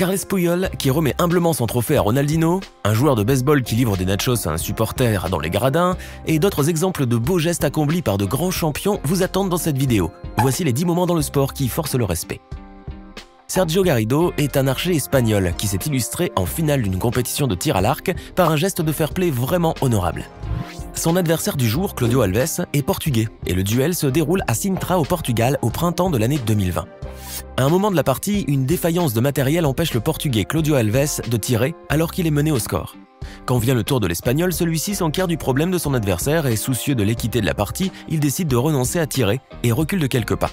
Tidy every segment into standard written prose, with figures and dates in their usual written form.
Carles Puyol qui remet humblement son trophée à Ronaldinho, un joueur de baseball qui livre des nachos à un supporter dans les gradins, et d'autres exemples de beaux gestes accomplis par de grands champions vous attendent dans cette vidéo. Voici les 10 moments dans le sport qui forcent le respect. Sergio Garrido est un archer espagnol qui s'est illustré en finale d'une compétition de tir à l'arc par un geste de fair play vraiment honorable. Son adversaire du jour, Cláudio Alves, est portugais et le duel se déroule à Sintra au Portugal au printemps de l'année 2020. À un moment de la partie, une défaillance de matériel empêche le portugais Cláudio Alves de tirer alors qu'il est mené au score. Quand vient le tour de l'espagnol, celui-ci s'enquiert du problème de son adversaire et soucieux de l'équité de la partie, il décide de renoncer à tirer et recule de quelques pas.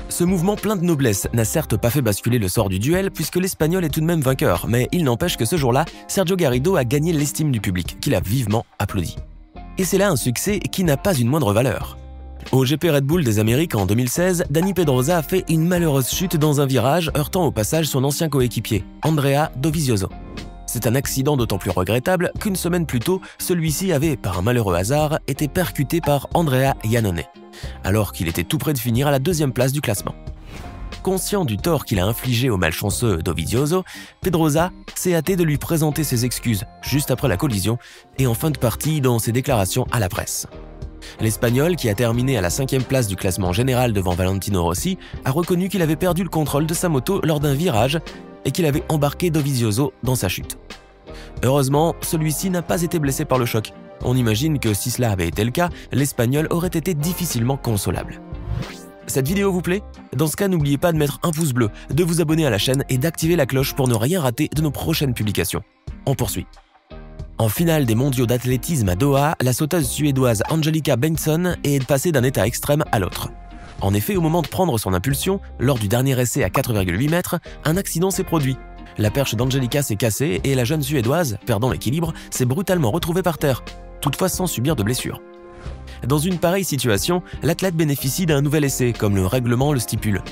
Ce mouvement plein de noblesse n'a certes pas fait basculer le sort du duel puisque l'Espagnol est tout de même vainqueur, mais il n'empêche que ce jour-là, Sergio Garrido a gagné l'estime du public, qui l'a vivement applaudi. Et c'est là un succès qui n'a pas une moindre valeur. Au GP Red Bull des Amériques en 2016, Dani Pedrosa a fait une malheureuse chute dans un virage, heurtant au passage son ancien coéquipier, Andrea Dovizioso. C'est un accident d'autant plus regrettable qu'une semaine plus tôt, celui-ci avait, par un malheureux hasard, été percuté par Andrea Iannone, alors qu'il était tout près de finir à la 2e place du classement. Conscient du tort qu'il a infligé au malchanceux Dovizioso, Pedrosa s'est hâté de lui présenter ses excuses juste après la collision et en fin de partie dans ses déclarations à la presse. L'Espagnol, qui a terminé à la 5e place du classement général devant Valentino Rossi, a reconnu qu'il avait perdu le contrôle de sa moto lors d'un virage et qu'il avait embarqué Dovizioso dans sa chute. Heureusement, celui-ci n'a pas été blessé par le choc. On imagine que si cela avait été le cas, l'Espagnol aurait été difficilement consolable. Cette vidéo vous plaît? Dans ce cas, n'oubliez pas de mettre un pouce bleu, de vous abonner à la chaîne et d'activer la cloche pour ne rien rater de nos prochaines publications. On poursuit. En finale des mondiaux d'athlétisme à Doha, la sauteuse suédoise Angelika Bengtsson est passée d'un état extrême à l'autre. En effet, au moment de prendre son impulsion, lors du dernier essai à 4,8 mètres, un accident s'est produit. La perche d'Angelika s'est cassée et la jeune suédoise, perdant l'équilibre, s'est brutalement retrouvée par terre, toutefois sans subir de blessure. Dans une pareille situation, l'athlète bénéficie d'un nouvel essai, comme le règlement le stipule.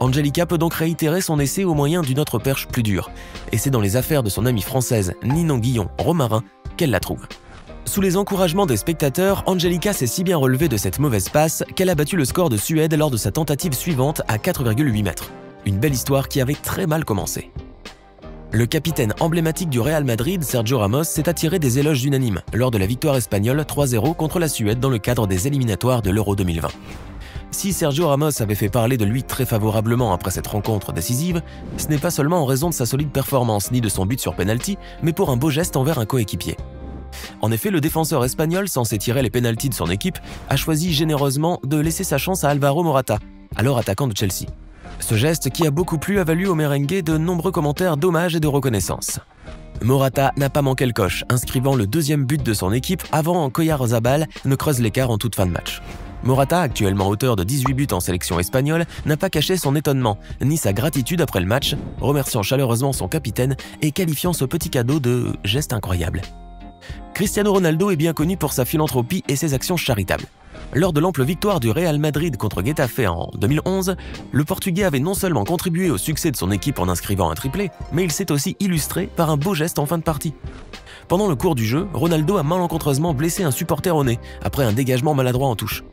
Angelika peut donc réitérer son essai au moyen d'une autre perche plus dure, et c'est dans les affaires de son amie française Ninon Guillon-Romarin qu'elle la trouve. Sous les encouragements des spectateurs, Angelika s'est si bien relevée de cette mauvaise passe qu'elle a battu le score de Suède lors de sa tentative suivante à 4,8 mètres. Une belle histoire qui avait très mal commencé. Le capitaine emblématique du Real Madrid, Sergio Ramos, s'est attiré des éloges unanimes lors de la victoire espagnole 3-0 contre la Suède dans le cadre des éliminatoires de l'Euro 2020. Si Sergio Ramos avait fait parler de lui très favorablement après cette rencontre décisive, ce n'est pas seulement en raison de sa solide performance ni de son but sur penalty, mais pour un beau geste envers un coéquipier. En effet, le défenseur espagnol, censé tirer les pénaltys de son équipe, a choisi généreusement de laisser sa chance à Alvaro Morata, alors attaquant de Chelsea. Ce geste qui a beaucoup plu a valu au merengue de nombreux commentaires d'hommage et de reconnaissance. Morata n'a pas manqué le coche, inscrivant le 2e but de son équipe avant qu'Oyarzabal ne creuse l'écart en toute fin de match. Morata, actuellement auteur de 18 buts en sélection espagnole, n'a pas caché son étonnement, ni sa gratitude après le match, remerciant chaleureusement son capitaine et qualifiant ce petit cadeau de « geste incroyable ». Cristiano Ronaldo est bien connu pour sa philanthropie et ses actions charitables. Lors de l'ample victoire du Real Madrid contre Getafe en 2011, le Portugais avait non seulement contribué au succès de son équipe en inscrivant un triplé, mais il s'est aussi illustré par un beau geste en fin de partie. Pendant le cours du jeu, Ronaldo a malencontreusement blessé un supporter au nez, après un dégagement maladroit en touche.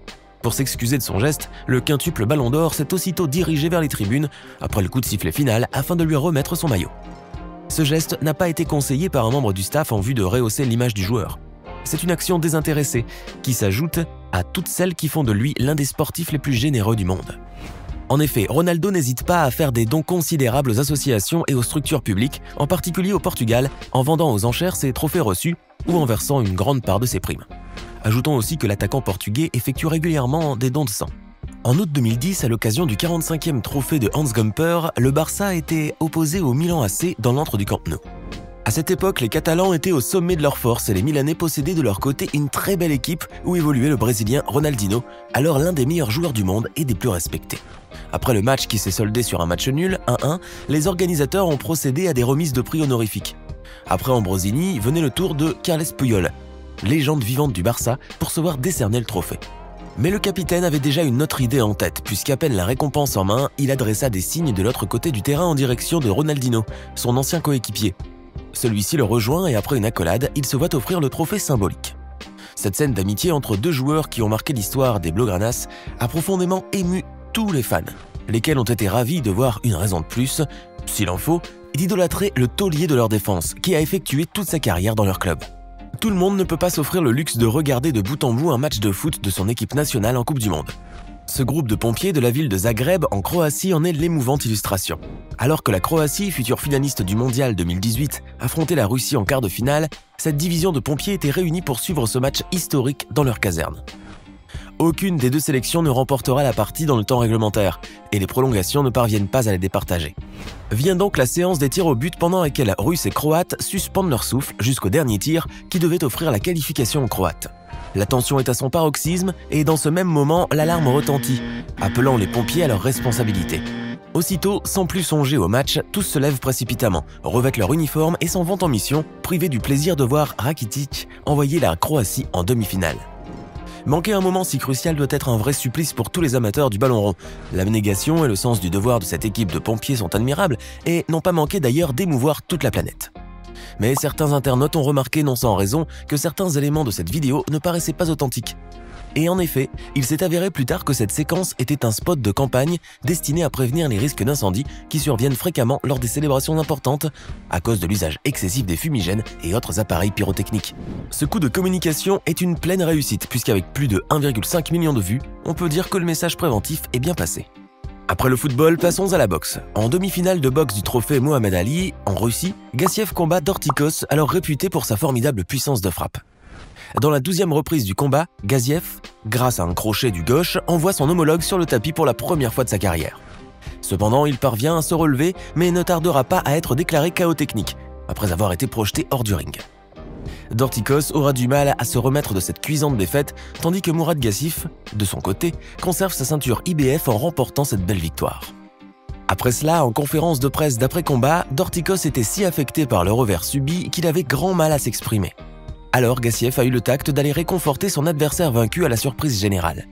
Pour s'excuser de son geste, le quintuple Ballon d'Or s'est aussitôt dirigé vers les tribunes, après le coup de sifflet final, afin de lui remettre son maillot. Ce geste n'a pas été conseillé par un membre du staff en vue de rehausser l'image du joueur. C'est une action désintéressée, qui s'ajoute à toutes celles qui font de lui l'un des sportifs les plus généreux du monde. En effet, Ronaldo n'hésite pas à faire des dons considérables aux associations et aux structures publiques, en particulier au Portugal, en vendant aux enchères ses trophées reçus ou en versant une grande part de ses primes. Ajoutons aussi que l'attaquant portugais effectue régulièrement des dons de sang. En août 2010, à l'occasion du 45e trophée de Hans Gamper, le Barça était opposé au Milan AC dans l'antre du Camp Nou. À cette époque, les Catalans étaient au sommet de leur force et les Milanais possédaient de leur côté une très belle équipe où évoluait le Brésilien Ronaldinho, alors l'un des meilleurs joueurs du monde et des plus respectés. Après le match qui s'est soldé sur un match nul, 1-1, les organisateurs ont procédé à des remises de prix honorifiques. Après Ambrosini, venait le tour de Carles Puyol, légende vivante du Barça, pour se voir décerner le trophée. Mais le capitaine avait déjà une autre idée en tête, puisqu'à peine la récompense en main, il adressa des signes de l'autre côté du terrain en direction de Ronaldinho, son ancien coéquipier. Celui-ci le rejoint et après une accolade, il se voit offrir le trophée symbolique. Cette scène d'amitié entre deux joueurs qui ont marqué l'histoire des Blaugranas a profondément ému tous les fans, lesquels ont été ravis de voir une raison de plus, s'il en faut, et d'idolâtrer le taulier de leur défense, qui a effectué toute sa carrière dans leur club. Tout le monde ne peut pas s'offrir le luxe de regarder de bout en bout un match de foot de son équipe nationale en Coupe du Monde. Ce groupe de pompiers de la ville de Zagreb, en Croatie, en est l'émouvante illustration. Alors que la Croatie, future finaliste du Mondial 2018, affrontait la Russie en quart de finale, cette division de pompiers était réunie pour suivre ce match historique dans leur caserne. Aucune des deux sélections ne remportera la partie dans le temps réglementaire, et les prolongations ne parviennent pas à les départager. Vient donc la séance des tirs au but pendant laquelle Russes et Croates suspendent leur souffle jusqu'au dernier tir qui devait offrir la qualification aux Croates. La tension est à son paroxysme et dans ce même moment, l'alarme retentit, appelant les pompiers à leur responsabilité. Aussitôt, sans plus songer au match, tous se lèvent précipitamment, revêtent leur uniforme et s'en vont en mission, privés du plaisir de voir Rakitic envoyer la Croatie en demi-finale. Manquer un moment si crucial doit être un vrai supplice pour tous les amateurs du ballon rond. L'abnégation et le sens du devoir de cette équipe de pompiers sont admirables et n'ont pas manqué d'ailleurs d'émouvoir toute la planète. Mais certains internautes ont remarqué, non sans raison, que certains éléments de cette vidéo ne paraissaient pas authentiques. Et en effet, il s'est avéré plus tard que cette séquence était un spot de campagne destiné à prévenir les risques d'incendie qui surviennent fréquemment lors des célébrations importantes à cause de l'usage excessif des fumigènes et autres appareils pyrotechniques. Ce coup de communication est une pleine réussite puisqu'avec plus de 1,5 million de vues, on peut dire que le message préventif est bien passé. Après le football, passons à la boxe. En demi-finale de boxe du trophée Mohamed Ali, en Russie, Gassiev combat Dorticos, alors réputé pour sa formidable puissance de frappe. Dans la 12e reprise du combat, Gassiev, grâce à un crochet du gauche, envoie son homologue sur le tapis pour la première fois de sa carrière. Cependant, il parvient à se relever, mais ne tardera pas à être déclaré KO technique, après avoir été projeté hors du ring. Dorticos aura du mal à se remettre de cette cuisante défaite, tandis que Mourad Gassif, de son côté, conserve sa ceinture IBF en remportant cette belle victoire. Après cela, en conférence de presse d'après-combat, Dorticos était si affecté par le revers subi qu'il avait grand mal à s'exprimer. Alors Gassiev a eu le tact d'aller réconforter son adversaire vaincu à la surprise générale.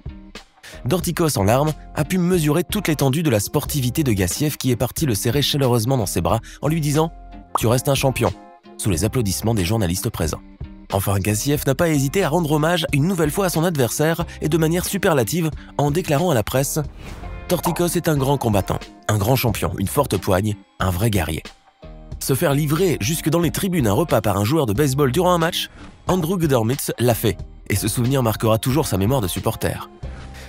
Dorticos en larmes a pu mesurer toute l'étendue de la sportivité de Gassiev qui est parti le serrer chaleureusement dans ses bras en lui disant « Tu restes un champion », sous les applaudissements des journalistes présents. Enfin, Gassiev n'a pas hésité à rendre hommage une nouvelle fois à son adversaire et de manière superlative en déclarant à la presse « Dorticos est un grand combattant, un grand champion, une forte poigne, un vrai guerrier ». Se faire livrer jusque dans les tribunes un repas par un joueur de baseball durant un match, Andrew Gudermitz l'a fait, et ce souvenir marquera toujours sa mémoire de supporter.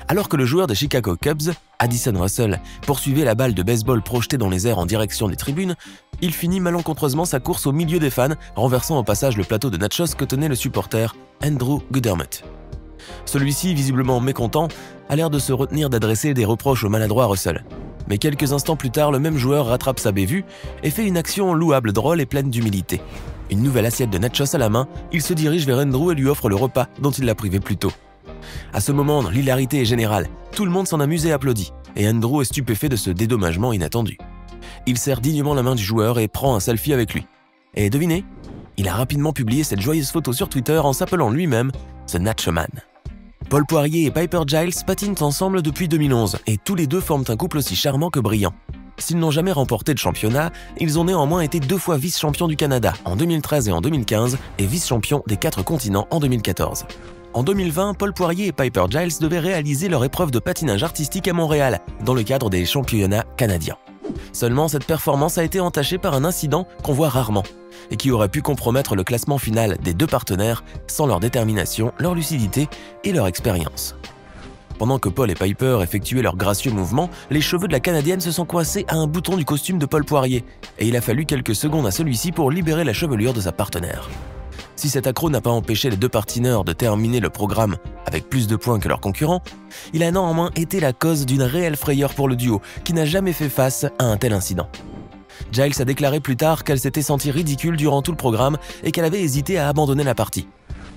Alors que le joueur des Chicago Cubs, Addison Russell, poursuivait la balle de baseball projetée dans les airs en direction des tribunes, il finit malencontreusement sa course au milieu des fans, renversant au passage le plateau de nachos que tenait le supporter Andrew Gudermitz. Celui-ci, visiblement mécontent, a l'air de se retenir d'adresser des reproches au maladroit Russell. Mais quelques instants plus tard, le même joueur rattrape sa bévue et fait une action louable, drôle et pleine d'humilité. Une nouvelle assiette de nachos à la main, il se dirige vers Andrew et lui offre le repas dont il l'a privé plus tôt. À ce moment, l'hilarité est générale, tout le monde s'en amuse et applaudit, et Andrew est stupéfait de ce dédommagement inattendu. Il serre dignement la main du joueur et prend un selfie avec lui. Et devinez, il a rapidement publié cette joyeuse photo sur Twitter en s'appelant lui-même The Natchoman. Paul Poirier et Piper Giles patinent ensemble depuis 2011 et tous les deux forment un couple aussi charmant que brillant. S'ils n'ont jamais remporté de championnat, ils ont néanmoins été 2 fois vice-champions du Canada en 2013 et en 2015 et vice-champions des 4 continents en 2014. En 2020, Paul Poirier et Piper Giles devaient réaliser leur épreuve de patinage artistique à Montréal dans le cadre des championnats canadiens. Seulement, cette performance a été entachée par un incident qu'on voit rarement et qui aurait pu compromettre le classement final des deux partenaires sans leur détermination, leur lucidité et leur expérience. Pendant que Paul et Piper effectuaient leurs gracieux mouvements, les cheveux de la Canadienne se sont coincés à un bouton du costume de Paul Poirier et il a fallu quelques secondes à celui-ci pour libérer la chevelure de sa partenaire. Si cet accroc n'a pas empêché les deux patineurs de terminer le programme avec plus de points que leurs concurrents, il a néanmoins été la cause d'une réelle frayeur pour le duo qui n'a jamais fait face à un tel incident. Giles a déclaré plus tard qu'elle s'était sentie ridicule durant tout le programme et qu'elle avait hésité à abandonner la partie.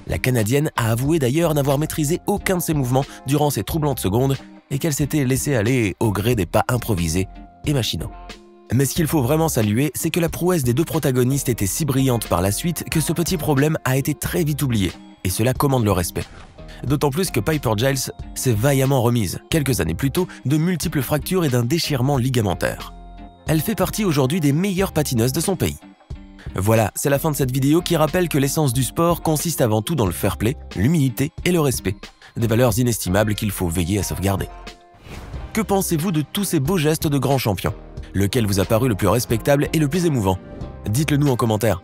La Canadienne a avoué d'ailleurs n'avoir maîtrisé aucun de ses mouvements durant ces troublantes secondes et qu'elle s'était laissée aller au gré des pas improvisés et machinaux. Mais ce qu'il faut vraiment saluer, c'est que la prouesse des deux protagonistes était si brillante par la suite que ce petit problème a été très vite oublié, et cela commande le respect. D'autant plus que Piper Giles s'est vaillamment remise, quelques années plus tôt, de multiples fractures et d'un déchirement ligamentaire. Elle fait partie aujourd'hui des meilleures patineuses de son pays. Voilà, c'est la fin de cette vidéo qui rappelle que l'essence du sport consiste avant tout dans le fair play, l'humilité et le respect, des valeurs inestimables qu'il faut veiller à sauvegarder. Que pensez-vous de tous ces beaux gestes de grands champions ? Lequel vous a paru le plus respectable et le plus émouvant? Dites-le nous en commentaire.